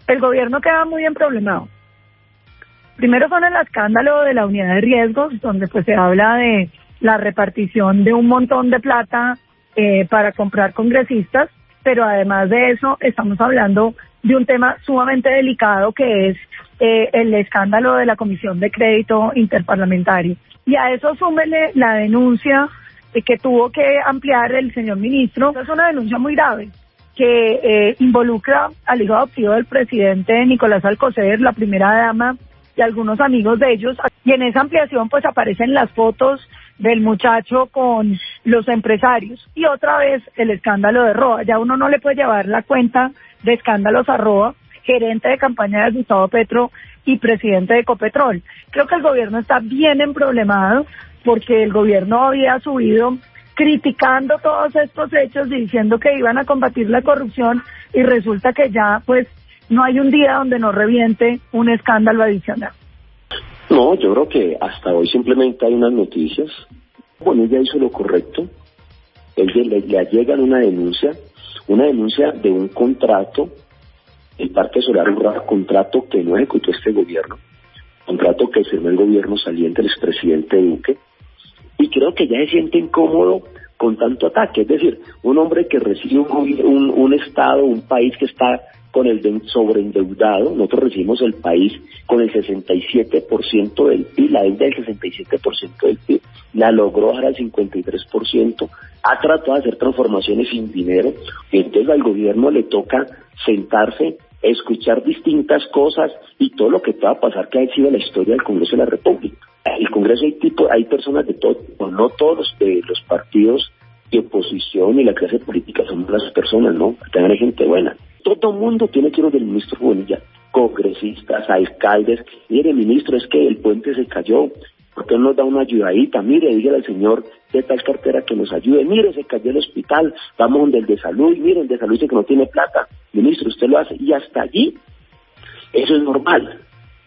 el gobierno queda muy bien problemado. Primero con el escándalo de la unidad de riesgos, donde pues se habla de la repartición de un montón de plata para comprar congresistas, pero además de eso estamos hablando de un tema sumamente delicado que es el escándalo de la Comisión de Crédito Interparlamentario. Y a eso súmele la denuncia que tuvo que ampliar el señor ministro. Es una denuncia muy grave que involucra al hijo adoptivo del presidente Nicolás Alcocer, la primera dama y algunos amigos de ellos. Y en esa ampliación pues aparecen las fotos del muchacho con los empresarios. Y otra vez el escándalo de Roa. Ya uno no le puede llevar la cuenta de escándalos a Roa, gerente de campaña de Gustavo Petro y presidente de Ecopetrol. Creo que el gobierno está bien emproblemado porque el gobierno había subido criticando todos estos hechos y diciendo que iban a combatir la corrupción y resulta que ya pues no hay un día donde no reviente un escándalo adicional. No, yo creo que hasta hoy simplemente hay unas noticias. Bueno, ella hizo lo correcto. Le llegan una denuncia de un contrato, el Parque Solar Urra, contrato que no ejecutó este gobierno, contrato que firmó el gobierno saliente, el expresidente Duque, y creo que ya se siente incómodo con tanto ataque. Es decir, un hombre que recibe un Estado, un país que está con el sobreendeudado. Nosotros recibimos el país con el 67% del PIB, la deuda del 67% del PIB, la logró bajar al 53%, ha tratado de hacer transformaciones sin dinero, y entonces al gobierno le toca sentarse, escuchar distintas cosas y todo lo que pueda pasar, que ha sido la historia del Congreso de la República. El Congreso hay personas de todo, no todos los partidos de oposición y la clase política son malas personas, ¿no? También hay gente buena. Todo el mundo tiene que ir del ministro Bonilla, congresistas, alcaldes. Mire, ministro, es que el puente se cayó, ¿por qué no nos da una ayudadita? Mire, dígale al señor de tal cartera que nos ayude. Mire, se cayó el hospital, vamos donde el de salud, y mire, el de salud dice que no tiene plata. Ministro, usted lo hace, y hasta allí, eso es normal.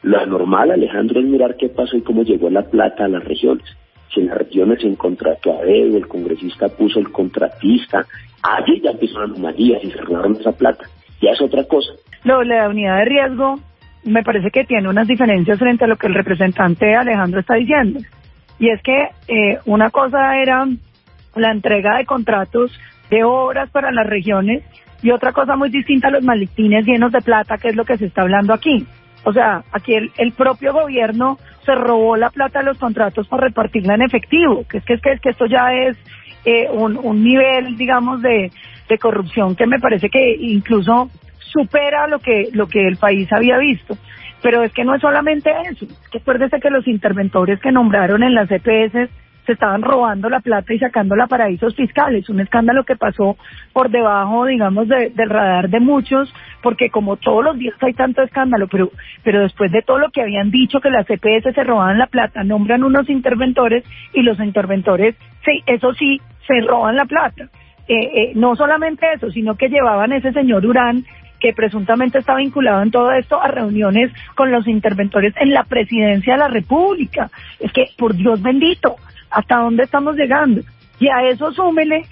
Lo anormal, Alejandro, es mirar qué pasó y cómo llegó la plata a las regiones. Si en las regiones se contrató a dedo, el congresista puso el contratista, allí ya empezó la anomalía y se robaron esa plata. Ya es otra cosa. Lo de la unidad de riesgo me parece que tiene unas diferencias frente a lo que el representante Alejandro está diciendo. Y es que una cosa era la entrega de contratos de obras para las regiones y otra cosa muy distinta a los maletines llenos de plata, que es lo que se está hablando aquí. O sea, aquí el propio gobierno se robó la plata de los contratos para repartirla en efectivo, que esto ya es un nivel, digamos, de corrupción que me parece que incluso supera lo que el país había visto. Pero es que no es solamente eso, que acuérdese que los interventores que nombraron en las EPS se estaban robando la plata y sacándola a paraísos fiscales, un escándalo que pasó por debajo, digamos, del radar de muchos, porque como todos los días hay tanto escándalo, pero después de todo lo que habían dicho que las EPS se robaban la plata, nombran unos interventores y los interventores, sí, eso sí, se roban la plata. No solamente eso, sino que llevaban ese señor Urán, que presuntamente está vinculado en todo esto, a reuniones con los interventores en la presidencia de la República. Es que, por Dios bendito, ¿hasta dónde estamos llegando? Y a eso súmele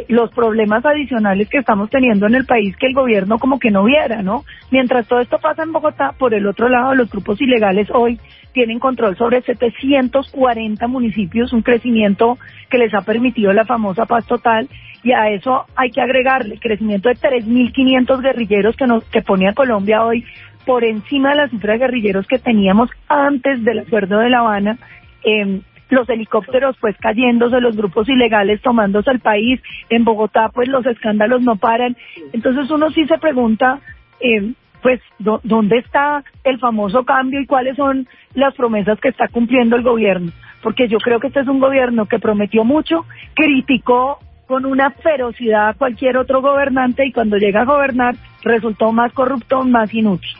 los problemas adicionales que estamos teniendo en el país, que el gobierno como que no viera, ¿no? Mientras todo esto pasa en Bogotá, por el otro lado, los grupos ilegales hoy tienen control sobre 740 municipios, un crecimiento que les ha permitido la famosa paz total, y a eso hay que agregarle el crecimiento de 3.500 guerrilleros que pone a Colombia hoy por encima de la cifra de guerrilleros que teníamos antes del acuerdo de La Habana, los helicópteros pues cayéndose, los grupos ilegales tomándose el país, en Bogotá pues los escándalos no paran. Entonces uno sí se pregunta, pues, ¿dónde está el famoso cambio y cuáles son las promesas que está cumpliendo el gobierno? Porque yo creo que este es un gobierno que prometió mucho, criticó con una ferocidad a cualquier otro gobernante y cuando llega a gobernar resultó más corrupto, más inútil.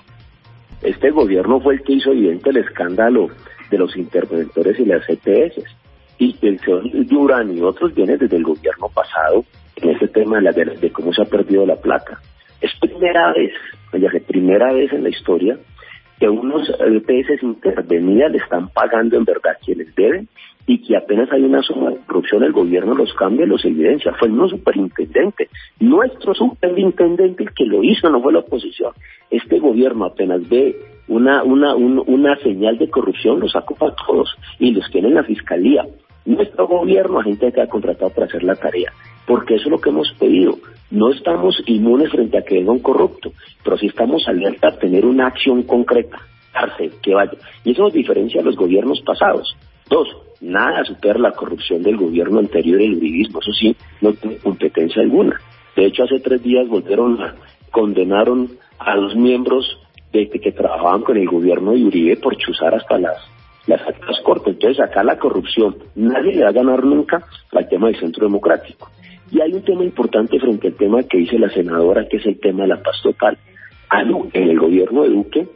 Este gobierno fue el que hizo evidente el escándalo de los interventores y las EPS. Y el señor Durán y otros vienen desde el gobierno pasado en este tema de cómo se ha perdido la plata. Es primera vez en la historia que unos EPS intervenidas le están pagando en verdad quienes deben y que apenas hay una zona de corrupción, el gobierno los cambia y los evidencia. Fue el mismo superintendente, nuestro superintendente el que lo hizo, no fue la oposición. Este gobierno apenas ve una señal de corrupción, los saca para todos y los tiene en la fiscalía. Nuestro gobierno, a gente que ha contratado para hacer la tarea, porque eso es lo que hemos pedido. No estamos inmunes frente a que venga un corrupto, pero sí estamos alerta a tener una acción concreta, cárcel, que vaya. Y eso nos diferencia a los gobiernos pasados. 2, nada supera la corrupción del gobierno anterior y el uribismo, eso sí, no tiene competencia alguna. De hecho, hace 3 días condenaron a 2 miembros que trabajaban con el gobierno de Uribe por chuzar hasta las altas cortes. Entonces, acá la corrupción, nadie le va a ganar nunca al tema del centro democrático. Y hay un tema importante frente al tema que dice la senadora, que es el tema de la paz total. En el gobierno de Duque,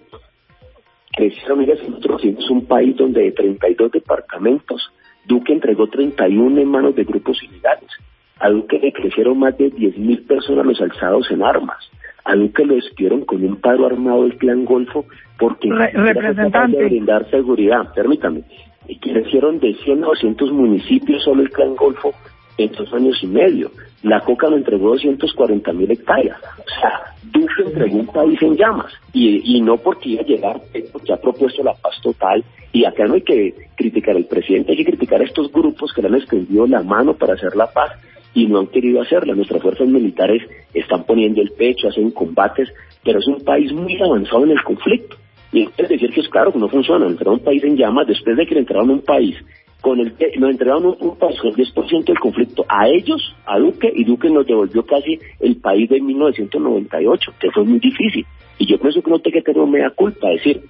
mira, nosotros somos un país donde de 32 departamentos, Duque entregó 31 en manos de grupos ilegales. A Duque le crecieron más de 10.000 personas los alzados en armas. A Duque lo despidieron con un paro armado del Clan Golfo porque representante de brindar seguridad. Permítame, y crecieron de 100 a 200 municipios solo el Clan Golfo en 2 años y medio. La Coca lo entregó 240.000 hectáreas. O sea, Duque entregó un país en llamas. Y no porque iba a llegar, porque ha propuesto la paz total. Y acá no hay que criticar al presidente, hay que criticar a estos grupos que le han extendido la mano para hacer la paz y no han querido hacerla. Nuestras fuerzas militares están poniendo el pecho, hacen combates, pero es un país muy avanzado en el conflicto. Y es decir que es claro que no funciona. Entraron un país en llamas después de que le entregaron un país nos entregaron un país con el 10% del conflicto a ellos, a Duque, y Duque nos devolvió casi el país de 1998, que fue muy difícil. Y yo pienso que no tiene que tener mea culpa, es decir,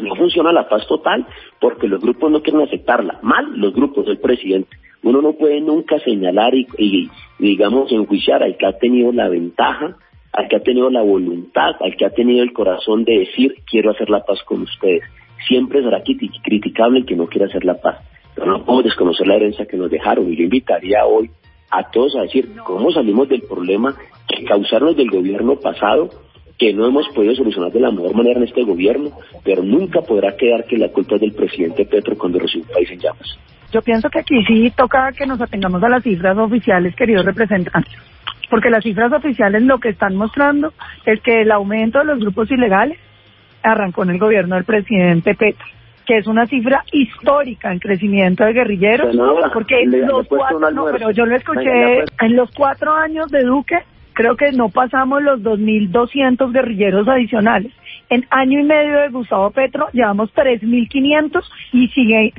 no funciona la paz total porque los grupos no quieren aceptarla. Mal los grupos del presidente. Uno no puede nunca señalar y digamos, enjuiciar al que ha tenido la ventaja, al que ha tenido la voluntad, al que ha tenido el corazón de decir, quiero hacer la paz con ustedes. Siempre será criticable el que no quiera hacer la paz. Pero no podemos desconocer la herencia que nos dejaron. Y yo invitaría hoy a todos a decir cómo salimos del problema que causaron del gobierno pasado, que no hemos podido solucionar de la mejor manera en este gobierno, pero nunca podrá quedar que la culpa es del presidente Petro cuando recibe un país en llamas. Yo pienso que aquí sí toca que nos atengamos a las cifras oficiales, queridos representantes, porque las cifras oficiales lo que están mostrando es que el aumento de los grupos ilegales arrancó en el gobierno del presidente Petro, que es una cifra histórica en crecimiento de guerrilleros, porque pero yo lo escuché, en los 4 años de Duque, creo que no pasamos los 2.200 guerrilleros adicionales. En año y medio de Gustavo Petro llevamos 3.500 y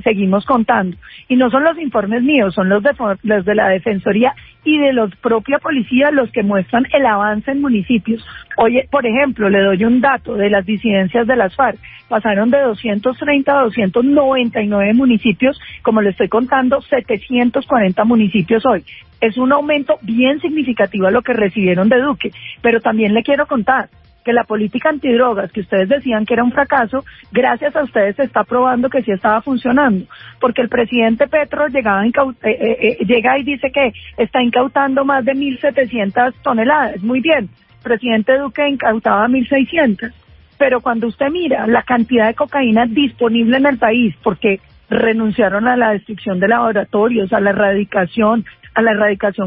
seguimos contando. Y no son los informes míos, son los de la Defensoría y de los propia policía los que muestran el avance en municipios. Oye, por ejemplo, le doy un dato de las disidencias de las FARC. Pasaron de 230 a 299 municipios, como le estoy contando, 740 municipios hoy. Es un aumento bien significativo a lo que recibieron de Duque, pero también le quiero contar que la política antidrogas, que ustedes decían que era un fracaso, gracias a ustedes se está probando que sí estaba funcionando, porque el presidente Petro llega y dice que está incautando más de 1.700 toneladas, muy bien, el presidente Duque incautaba 1.600, pero cuando usted mira la cantidad de cocaína disponible en el país, porque renunciaron a la destrucción de laboratorios, a la erradicación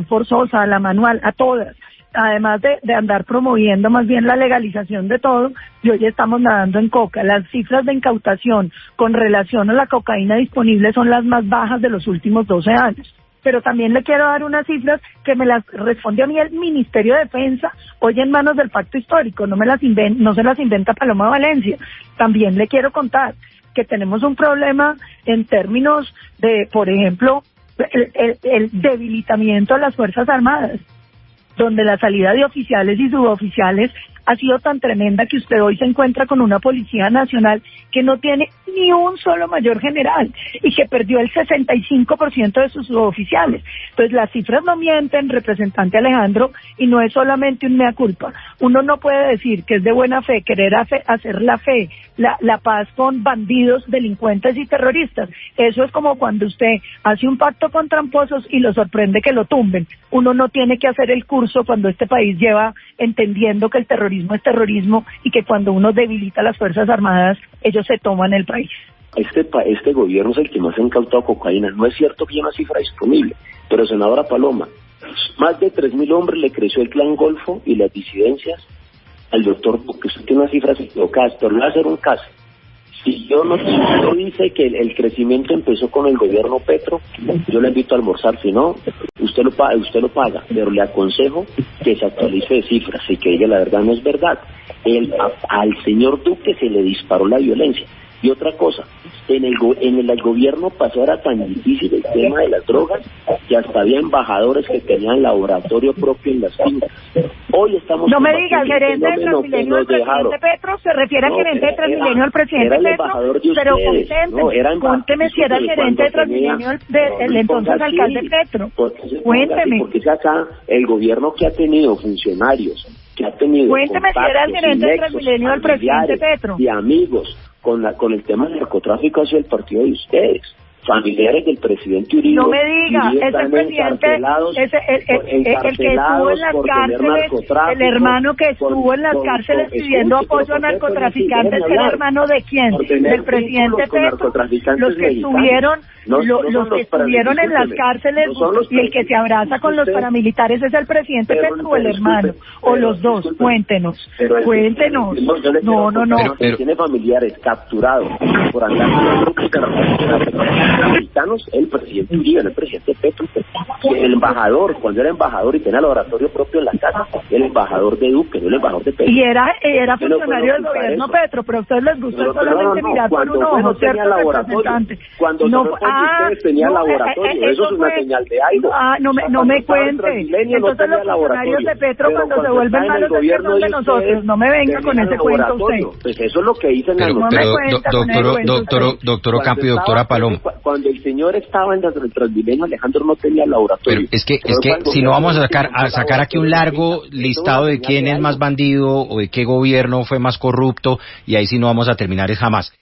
forzosa, a la manual, a todas, además de andar promoviendo más bien la legalización de todo, y hoy estamos nadando en coca. Las cifras de incautación con relación a la cocaína disponible son las más bajas de los últimos 12 años. Pero también le quiero dar unas cifras que me las responde a mí el Ministerio de Defensa, hoy en manos del Pacto Histórico, no se las inventa Paloma Valencia. También le quiero contar que tenemos un problema en términos de, por ejemplo, el debilitamiento de las Fuerzas Armadas, donde la salida de oficiales y suboficiales ha sido tan tremenda que usted hoy se encuentra con una Policía Nacional que no tiene ni un solo mayor general y que perdió el 65% de sus suboficiales. Entonces las cifras no mienten, representante Alejandro, y no es solamente un mea culpa. Uno no puede decir que es de buena fe querer hacer la paz con bandidos, delincuentes y terroristas. Eso es como cuando usted hace un pacto con tramposos y lo sorprende que lo tumben. Uno no tiene que hacer el curso cuando este país lleva entendiendo que el terrorismo es terrorismo y que cuando uno debilita las Fuerzas Armadas, ellos se toman el país. Este gobierno es el que más ha incautado cocaína. No es cierto que haya una cifra disponible, pero senadora Paloma, más de 3.000 hombres le creció el Clan Golfo y las disidencias al doctor Duque. Usted tiene unas cifras equivocadas, pero le voy a hacer un caso. Si usted dice que el crecimiento empezó con el gobierno Petro, yo le invito a almorzar. Si no, usted lo paga, pero le aconsejo que se actualice de cifras y que diga la verdad. No es verdad. Al señor Duque se le disparó la violencia. Y otra cosa, en el gobierno pasado era tan difícil el tema de las drogas que hasta había embajadores que tenían laboratorio propio en las fincas. Hoy estamos... No me diga, el gerente de Transmilenio del presidente Petro, se refiere al gerente de Transmilenio del presidente Petro, pero cuénteme si era el gerente de Transmilenio del entonces alcalde Petro. Cuénteme. Porque es acá el gobierno que ha tenido funcionarios, que ha tenido... Cuénteme si era el gerente de Transmilenio del presidente Petro. Y amigos, con el tema del narcotráfico ha sido el partido de ustedes, familiares del presidente Uribe. No me diga, es el presidente, el que estuvo en las cárceles, el hermano que estuvo en las cárceles pidiendo apoyo a narcotraficantes, ¿el hermano de quién? Del presidente Petro. Los que estuvieron, los que estuvieron en las cárceles y el que se abraza con los paramilitares es el presidente Petro o el hermano, o los dos. Cuéntenos. No. Pero tiene familiares capturados por andar americanos, el presidente Uribe, el presidente Petro, el embajador, cuando era embajador y tenía laboratorio propio en la casa, el embajador de Duque, no el embajador de Petro. Y era funcionario del gobierno Petro, pero a ustedes les gusta solamente mirar por un ojo, ¿cierto? Representante. Cuando no fue ustedes tenían laboratorio, eso es una señal de algo. No me cuente. Entonces los funcionarios de Petro cuando se vuelven malos son de nosotros, no me venga con ese cuento usted. Pues eso es lo que dicen las noticias. Doctor Ocampo y doctora Paloma. Cuando el señor estaba en el Transmilenio, Alejandro no tenía laboratorio. Pero es que si no vamos a sacar aquí un largo listado de quién es más bandido o de qué gobierno fue más corrupto, y ahí sí no vamos a terminar jamás.